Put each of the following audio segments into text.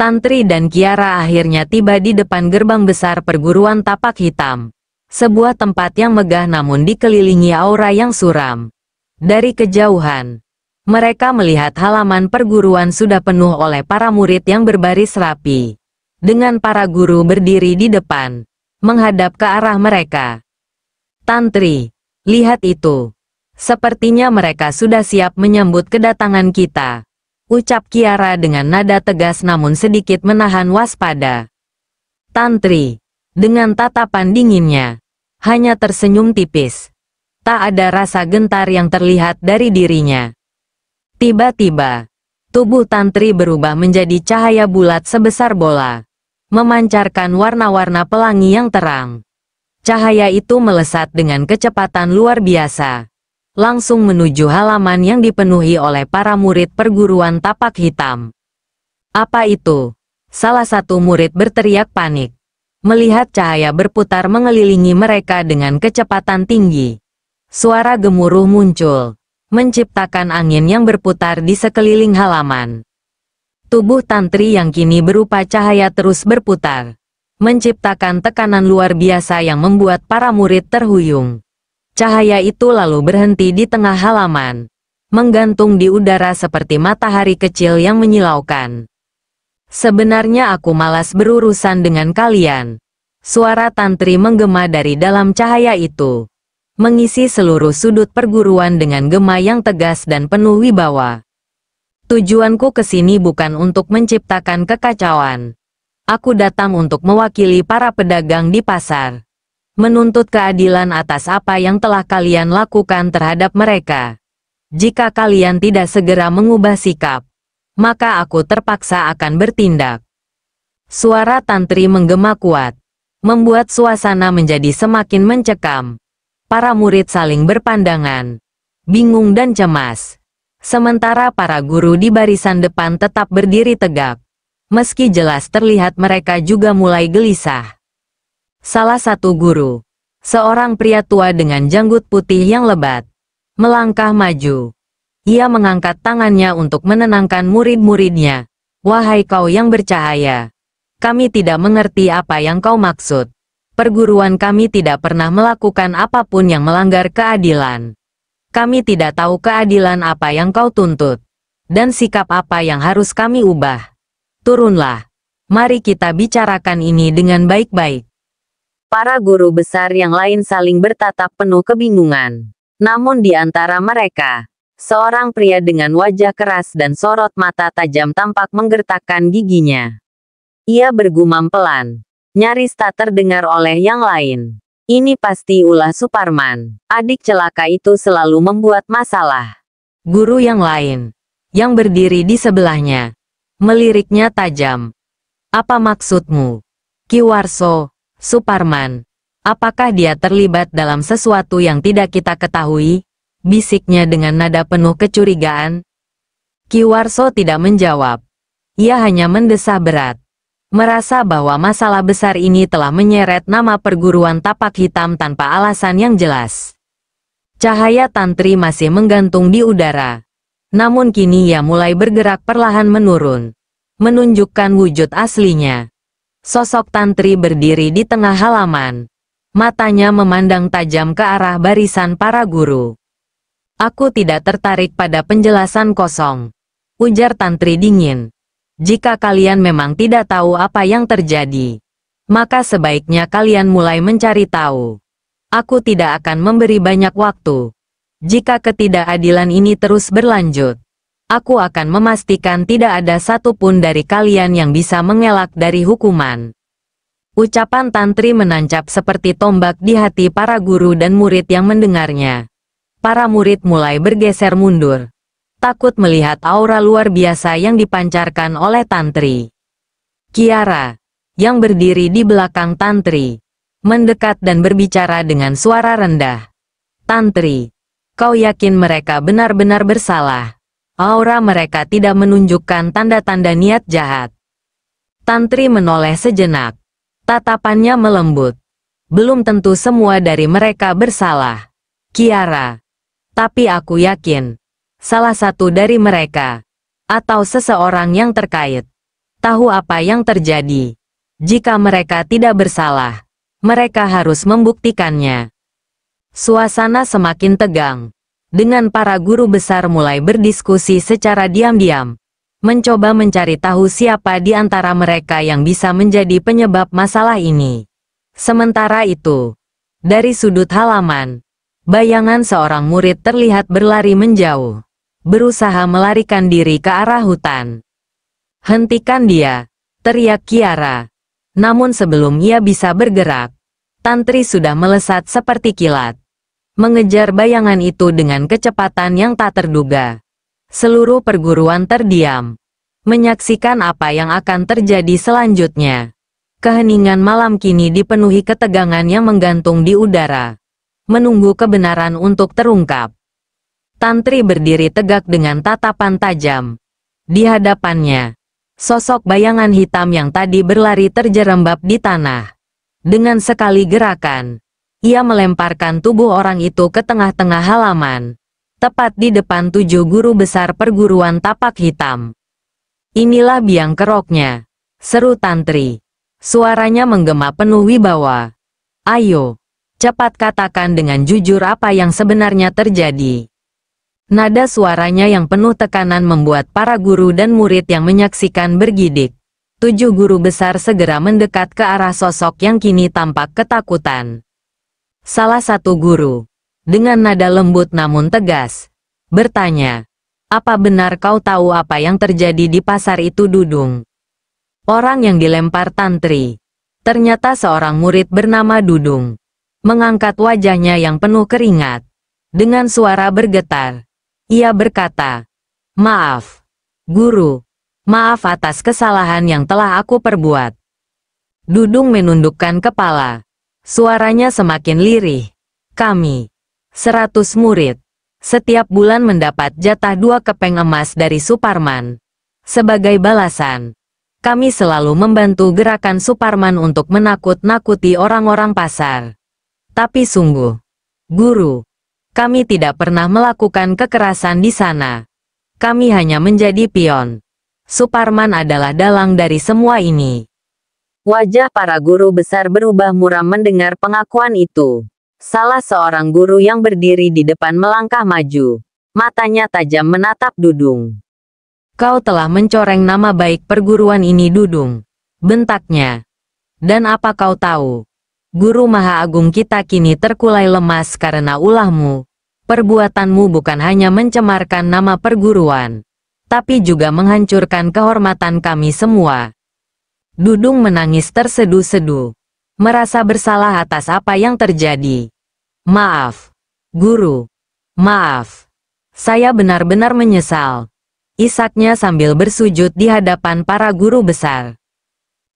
Tantri dan Kiara akhirnya tiba di depan gerbang besar perguruan tapak hitam. Sebuah tempat yang megah namun dikelilingi aura yang suram. Dari kejauhan, mereka melihat halaman perguruan sudah penuh oleh para murid yang berbaris rapi. Dengan para guru berdiri di depan, menghadap ke arah mereka. Tantri, lihat itu. Sepertinya mereka sudah siap menyambut kedatangan kita. Ucap Kiara dengan nada tegas namun sedikit menahan waspada. Tantri, dengan tatapan dinginnya, hanya tersenyum tipis. Tak ada rasa gentar yang terlihat dari dirinya. Tiba-tiba, tubuh Tantri berubah menjadi cahaya bulat sebesar bola, memancarkan warna-warna pelangi yang terang. Cahaya itu melesat dengan kecepatan luar biasa, langsung menuju halaman yang dipenuhi oleh para murid perguruan tapak hitam. Apa itu? Salah satu murid berteriak panik, melihat cahaya berputar mengelilingi mereka dengan kecepatan tinggi. Suara gemuruh muncul, menciptakan angin yang berputar di sekeliling halaman. Tubuh Tantri yang kini berupa cahaya terus berputar, menciptakan tekanan luar biasa yang membuat para murid terhuyung. Cahaya itu lalu berhenti di tengah halaman, menggantung di udara seperti matahari kecil yang menyilaukan. Sebenarnya aku malas berurusan dengan kalian. Suara Tantri menggema dari dalam cahaya itu, mengisi seluruh sudut perguruan dengan gema yang tegas dan penuh wibawa. Tujuanku ke sini bukan untuk menciptakan kekacauan. Aku datang untuk mewakili para pedagang di pasar, menuntut keadilan atas apa yang telah kalian lakukan terhadap mereka. Jika kalian tidak segera mengubah sikap, maka aku terpaksa akan bertindak. Suara Tantri menggema kuat, membuat suasana menjadi semakin mencekam. Para murid saling berpandangan, bingung dan cemas. Sementara para guru di barisan depan tetap berdiri tegak, meski jelas terlihat mereka juga mulai gelisah. Salah satu guru, seorang pria tua dengan janggut putih yang lebat, melangkah maju. Ia mengangkat tangannya untuk menenangkan murid-muridnya. Wahai kau yang bercahaya, kami tidak mengerti apa yang kau maksud. Perguruan kami tidak pernah melakukan apapun yang melanggar keadilan. Kami tidak tahu keadilan apa yang kau tuntut, dan sikap apa yang harus kami ubah. Turunlah, mari kita bicarakan ini dengan baik-baik. Para guru besar yang lain saling bertatap penuh kebingungan. Namun di antara mereka, seorang pria dengan wajah keras dan sorot mata tajam tampak menggertakkan giginya. Ia bergumam pelan, nyaris tak terdengar oleh yang lain. Ini pasti ulah Suparman. Adik celaka itu selalu membuat masalah. Guru yang lain, yang berdiri di sebelahnya, meliriknya tajam. Apa maksudmu? Ki Warso, Suparman, apakah dia terlibat dalam sesuatu yang tidak kita ketahui? Bisiknya dengan nada penuh kecurigaan. Ki Warso tidak menjawab. Ia hanya mendesah berat, merasa bahwa masalah besar ini telah menyeret nama perguruan tapak hitam tanpa alasan yang jelas. Cahaya Tantri masih menggantung di udara, namun kini ia mulai bergerak perlahan menurun, menunjukkan wujud aslinya. Sosok Tantri berdiri di tengah halaman. Matanya memandang tajam ke arah barisan para guru. Aku tidak tertarik pada penjelasan kosong, ujar Tantri dingin. Jika kalian memang tidak tahu apa yang terjadi, maka sebaiknya kalian mulai mencari tahu. Aku tidak akan memberi banyak waktu. Jika ketidakadilan ini terus berlanjut, aku akan memastikan tidak ada satupun dari kalian yang bisa mengelak dari hukuman. Ucapan Tantri menancap seperti tombak di hati para guru dan murid yang mendengarnya. Para murid mulai bergeser mundur, takut melihat aura luar biasa yang dipancarkan oleh Tantri. Kiara, yang berdiri di belakang Tantri, mendekat dan berbicara dengan suara rendah. Tantri, kau yakin mereka benar-benar bersalah? Aura mereka tidak menunjukkan tanda-tanda niat jahat. Tantri menoleh sejenak. Tatapannya melembut. Belum tentu semua dari mereka bersalah, Kiara. Tapi aku yakin, salah satu dari mereka, atau seseorang yang terkait, tahu apa yang terjadi. Jika mereka tidak bersalah, mereka harus membuktikannya. Suasana semakin tegang, dengan para guru besar mulai berdiskusi secara diam-diam, mencoba mencari tahu siapa di antara mereka yang bisa menjadi penyebab masalah ini. Sementara itu, dari sudut halaman, bayangan seorang murid terlihat berlari menjauh, berusaha melarikan diri ke arah hutan. "Hentikan dia!" teriak Kiara. Namun sebelum ia bisa bergerak, Tantri sudah melesat seperti kilat, mengejar bayangan itu dengan kecepatan yang tak terduga. Seluruh perguruan terdiam, menyaksikan apa yang akan terjadi selanjutnya. Keheningan malam kini dipenuhi ketegangan yang menggantung di udara, menunggu kebenaran untuk terungkap. Tantri berdiri tegak dengan tatapan tajam. Di hadapannya, sosok bayangan hitam yang tadi berlari terjerembab di tanah. Dengan sekali gerakan, ia melemparkan tubuh orang itu ke tengah-tengah halaman, tepat di depan 7 guru besar perguruan tapak hitam. "Inilah biang keroknya," seru Tantri. Suaranya menggema penuh wibawa. "Ayo, cepat katakan dengan jujur apa yang sebenarnya terjadi." Nada suaranya yang penuh tekanan membuat para guru dan murid yang menyaksikan bergidik. 7 guru besar segera mendekat ke arah sosok yang kini tampak ketakutan. Salah satu guru, dengan nada lembut namun tegas, bertanya, "Apa benar kau tahu apa yang terjadi di pasar itu, Dudung?" Orang yang dilempar Tantri, ternyata seorang murid bernama Dudung, mengangkat wajahnya yang penuh keringat. Dengan suara bergetar, ia berkata, "Maaf, Guru. Maaf atas kesalahan yang telah aku perbuat." Dudung menundukkan kepala. Suaranya semakin lirih. "Kami, 100 murid, setiap bulan mendapat jatah 2 kepeng emas dari Suparman. Sebagai balasan, kami selalu membantu gerakan Suparman untuk menakut-nakuti orang-orang pasar. Tapi sungguh, Guru, kami tidak pernah melakukan kekerasan di sana. Kami hanya menjadi pion. Suparman adalah dalang dari semua ini." Wajah para guru besar berubah muram mendengar pengakuan itu. Salah seorang guru yang berdiri di depan melangkah maju. Matanya tajam menatap Dudung. "Kau telah mencoreng nama baik perguruan ini, Dudung," bentaknya. "Dan apa kau tahu? Guru Maha Agung kita kini terkulai lemas karena ulahmu. Perbuatanmu bukan hanya mencemarkan nama perguruan, tapi juga menghancurkan kehormatan kami semua." Dudung menangis terseduh-seduh, merasa bersalah atas apa yang terjadi. "Maaf, Guru. Maaf. Saya benar-benar menyesal," isaknya sambil bersujud di hadapan para guru besar.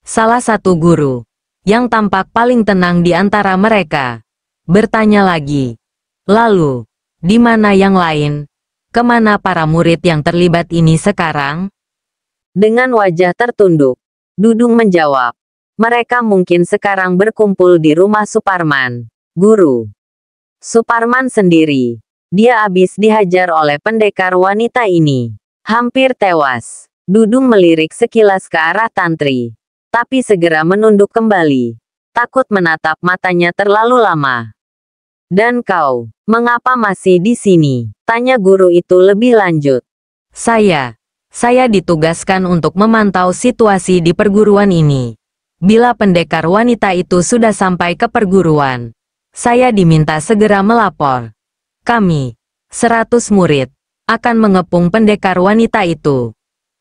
Salah satu guru, yang tampak paling tenang di antara mereka, bertanya lagi, "Lalu, di mana yang lain? Kemana para murid yang terlibat ini sekarang?" Dengan wajah tertunduk, Dudung menjawab, "Mereka mungkin sekarang berkumpul di rumah Suparman, Guru." Suparman sendiri. Dia habis dihajar oleh pendekar wanita ini. Hampir tewas. Dudung melirik sekilas ke arah Tantri, tapi segera menunduk kembali. Takut menatap matanya terlalu lama. "Dan kau, mengapa masih di sini?" tanya guru itu lebih lanjut. Saya ditugaskan untuk memantau situasi di perguruan ini. Bila pendekar wanita itu sudah sampai ke perguruan, saya diminta segera melapor. Kami, 100 murid, akan mengepung pendekar wanita itu,"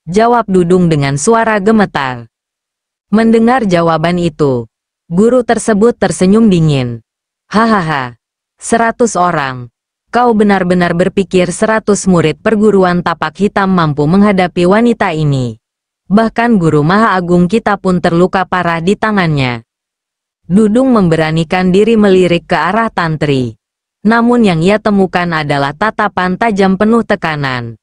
jawab Dudung dengan suara gemetar. Mendengar jawaban itu, guru tersebut tersenyum dingin. "Hahaha. 100 orang. Kau benar-benar berpikir 100 murid perguruan tapak hitam mampu menghadapi wanita ini? Bahkan Guru Maha Agung kita pun terluka parah di tangannya." Dudung memberanikan diri melirik ke arah Tantri. Namun yang ia temukan adalah tatapan tajam penuh tekanan.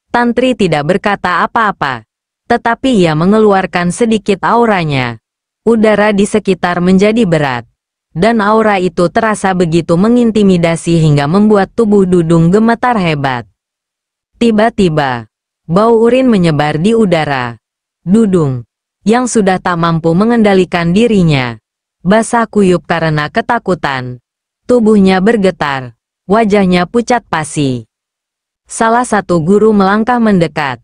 Tantri tidak berkata apa-apa, tetapi ia mengeluarkan sedikit auranya. Udara di sekitar menjadi berat, dan aura itu terasa begitu mengintimidasi hingga membuat tubuh Dudung gemetar hebat. Tiba-tiba, bau urin menyebar di udara. "Dudung, yang sudah tak mampu mengendalikan dirinya. Basah kuyup karena ketakutan. Tubuhnya bergetar. Wajahnya pucat pasi. Salah satu guru melangkah mendekat.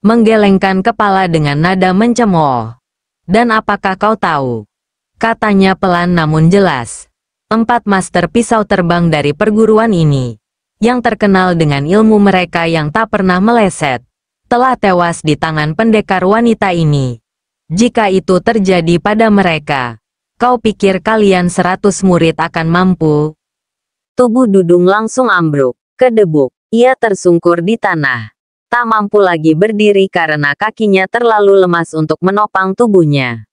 Menggelengkan kepala dengan nada mencemooh. Dan apakah kau tahu? Katanya pelan namun jelas. 4 master pisau terbang dari perguruan ini, yang terkenal dengan ilmu mereka yang tak pernah meleset, telah tewas di tangan pendekar wanita ini. Jika itu terjadi pada mereka, kau pikir kalian 100 murid akan mampu? Tubuh Dudung langsung ambruk, kedebuk. Ia tersungkur di tanah. Tak mampu lagi berdiri karena kakinya terlalu lemas untuk menopang tubuhnya.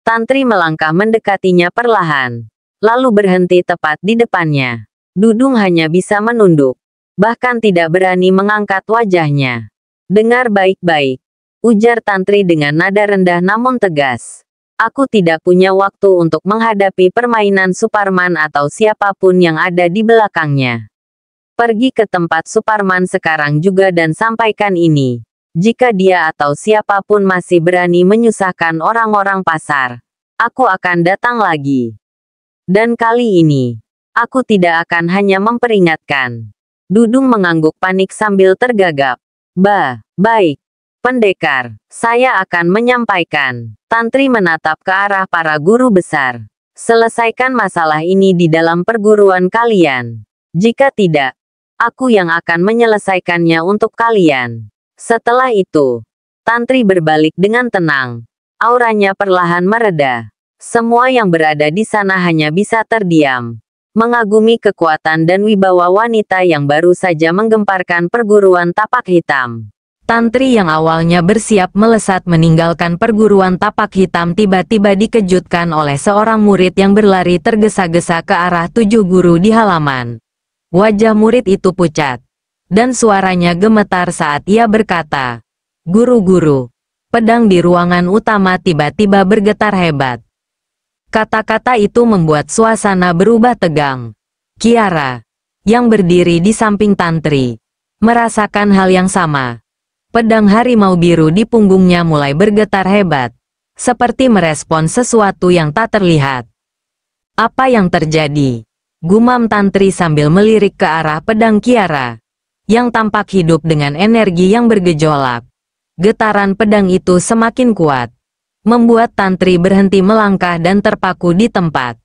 Tantri melangkah mendekatinya perlahan, lalu berhenti tepat di depannya. Dudung hanya bisa menunduk, bahkan tidak berani mengangkat wajahnya. Dengar baik-baik, ujar Tantri dengan nada rendah namun tegas. Aku tidak punya waktu untuk menghadapi permainan Suparman atau siapapun yang ada di belakangnya. Pergi ke tempat Suparman sekarang juga dan sampaikan ini. Jika dia atau siapapun masih berani menyusahkan orang-orang pasar, aku akan datang lagi. Dan kali ini, aku tidak akan hanya memperingatkan. Dudung mengangguk panik sambil tergagap. Baik. Pendekar, saya akan menyampaikan. Tantri menatap ke arah para guru besar. Selesaikan masalah ini di dalam perguruan kalian. Jika tidak, aku yang akan menyelesaikannya untuk kalian. Setelah itu, Tantri berbalik dengan tenang. Auranya perlahan mereda. Semua yang berada di sana hanya bisa terdiam, mengagumi kekuatan dan wibawa wanita yang baru saja menggemparkan perguruan tapak hitam. Tantri yang awalnya bersiap melesat meninggalkan perguruan tapak hitam tiba-tiba dikejutkan oleh seorang murid yang berlari tergesa-gesa ke arah 7 guru di halaman. Wajah murid itu pucat, dan suaranya gemetar saat ia berkata, "Guru-guru, pedang di ruangan utama tiba-tiba bergetar hebat." Kata-kata itu membuat suasana berubah tegang. Kiara, yang berdiri di samping Tantri, merasakan hal yang sama. Pedang harimau biru di punggungnya mulai bergetar hebat, seperti merespon sesuatu yang tak terlihat. Apa yang terjadi? Gumam Tantri sambil melirik ke arah pedang Kiara, yang tampak hidup dengan energi yang bergejolak. Getaran pedang itu semakin kuat, membuat Tantri berhenti melangkah dan terpaku di tempat.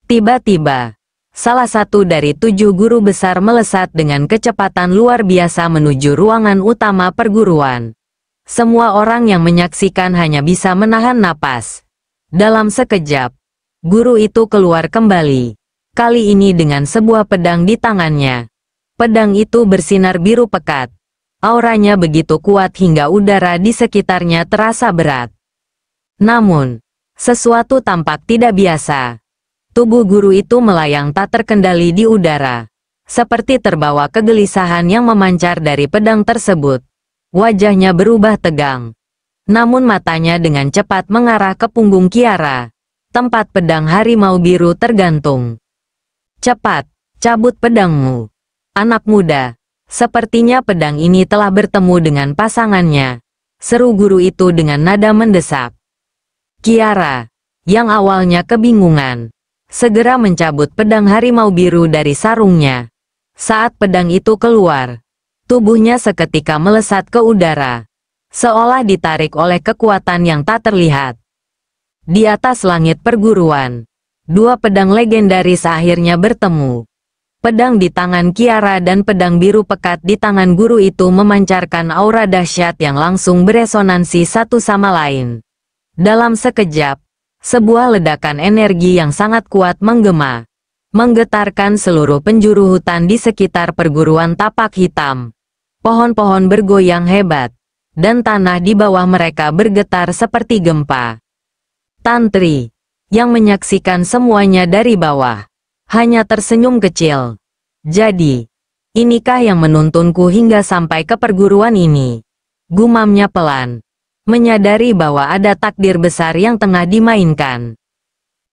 Tiba-tiba, salah satu dari 7 guru besar melesat dengan kecepatan luar biasa menuju ruangan utama perguruan. Semua orang yang menyaksikan hanya bisa menahan napas. Dalam sekejap, guru itu keluar kembali. Kali ini dengan sebuah pedang di tangannya. Pedang itu bersinar biru pekat. Auranya begitu kuat hingga udara di sekitarnya terasa berat. Namun, sesuatu tampak tidak biasa. Tubuh guru itu melayang tak terkendali di udara, seperti terbawa kegelisahan yang memancar dari pedang tersebut. Wajahnya berubah tegang, namun matanya dengan cepat mengarah ke punggung Kiara, tempat pedang harimau biru tergantung. "Cepat, cabut pedangmu, anak muda. Sepertinya pedang ini telah bertemu dengan pasangannya," seru guru itu dengan nada mendesak. Kiara, yang awalnya kebingungan, segera mencabut pedang harimau biru dari sarungnya. Saat pedang itu keluar, tubuhnya seketika melesat ke udara, seolah ditarik oleh kekuatan yang tak terlihat. Di atas langit perguruan, 2 pedang legendaris akhirnya bertemu. Pedang di tangan Kiara dan pedang biru pekat di tangan guru itu memancarkan aura dahsyat yang langsung beresonansi satu sama lain. Dalam sekejap, sebuah ledakan energi yang sangat kuat menggema, menggetarkan seluruh penjuru hutan di sekitar perguruan tapak hitam. Pohon-pohon bergoyang hebat, dan tanah di bawah mereka bergetar seperti gempa. Tantri, yang menyaksikan semuanya dari bawah, hanya tersenyum kecil. "Jadi, inikah yang menuntunku hingga sampai ke perguruan ini?" Gumamnya pelan, menyadari bahwa ada takdir besar yang tengah dimainkan.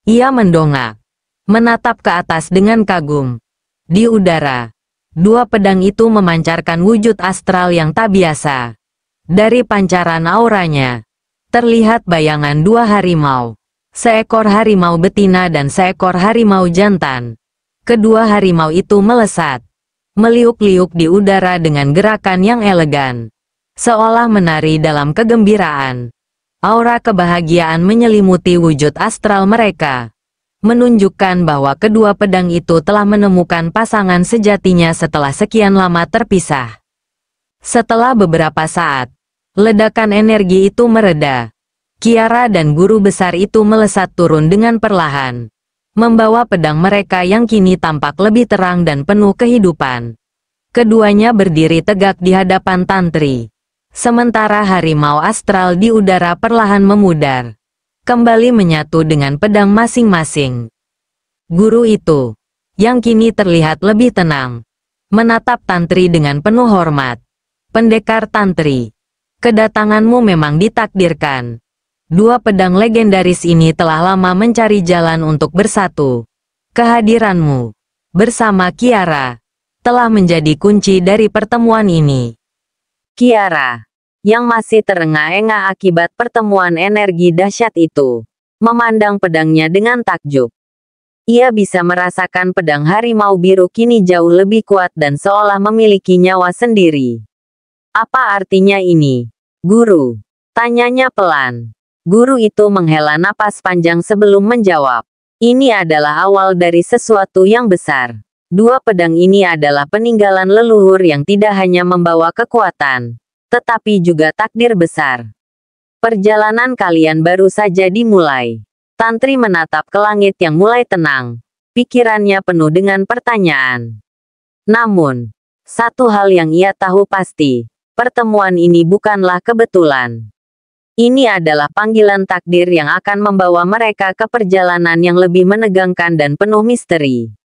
Ia mendongak, menatap ke atas dengan kagum. Di udara, 2 pedang itu memancarkan wujud astral yang tak biasa. Dari pancaran auranya, terlihat bayangan dua harimau. Seekor harimau betina dan seekor harimau jantan. Kedua harimau itu melesat, meliuk-liuk di udara dengan gerakan yang elegan, seolah menari dalam kegembiraan. Aura kebahagiaan menyelimuti wujud astral mereka, menunjukkan bahwa kedua pedang itu telah menemukan pasangan sejatinya setelah sekian lama terpisah. Setelah beberapa saat, ledakan energi itu mereda. Kiara dan guru besar itu melesat turun dengan perlahan, membawa pedang mereka yang kini tampak lebih terang dan penuh kehidupan. Keduanya berdiri tegak di hadapan Tantri, sementara harimau astral di udara perlahan memudar, kembali menyatu dengan pedang masing-masing. Guru itu, yang kini terlihat lebih tenang, menatap Tantri dengan penuh hormat. Pendekar Tantri, kedatanganmu memang ditakdirkan. Dua pedang legendaris ini telah lama mencari jalan untuk bersatu. Kehadiranmu, bersama Kiara, telah menjadi kunci dari pertemuan ini. Kiara, yang masih terengah-engah akibat pertemuan energi dahsyat itu, memandang pedangnya dengan takjub. Ia bisa merasakan pedang harimau biru kini jauh lebih kuat dan seolah memiliki nyawa sendiri. Apa artinya ini, Guru? Tanyanya pelan. Guru itu menghela napas panjang sebelum menjawab. Ini adalah awal dari sesuatu yang besar. Dua pedang ini adalah peninggalan leluhur yang tidak hanya membawa kekuatan, tetapi juga takdir besar. Perjalanan kalian baru saja dimulai. Tantri menatap ke langit yang mulai tenang. Pikirannya penuh dengan pertanyaan. Namun, satu hal yang ia tahu pasti. Pertemuan ini bukanlah kebetulan. Ini adalah panggilan takdir yang akan membawa mereka ke perjalanan yang lebih menegangkan dan penuh misteri.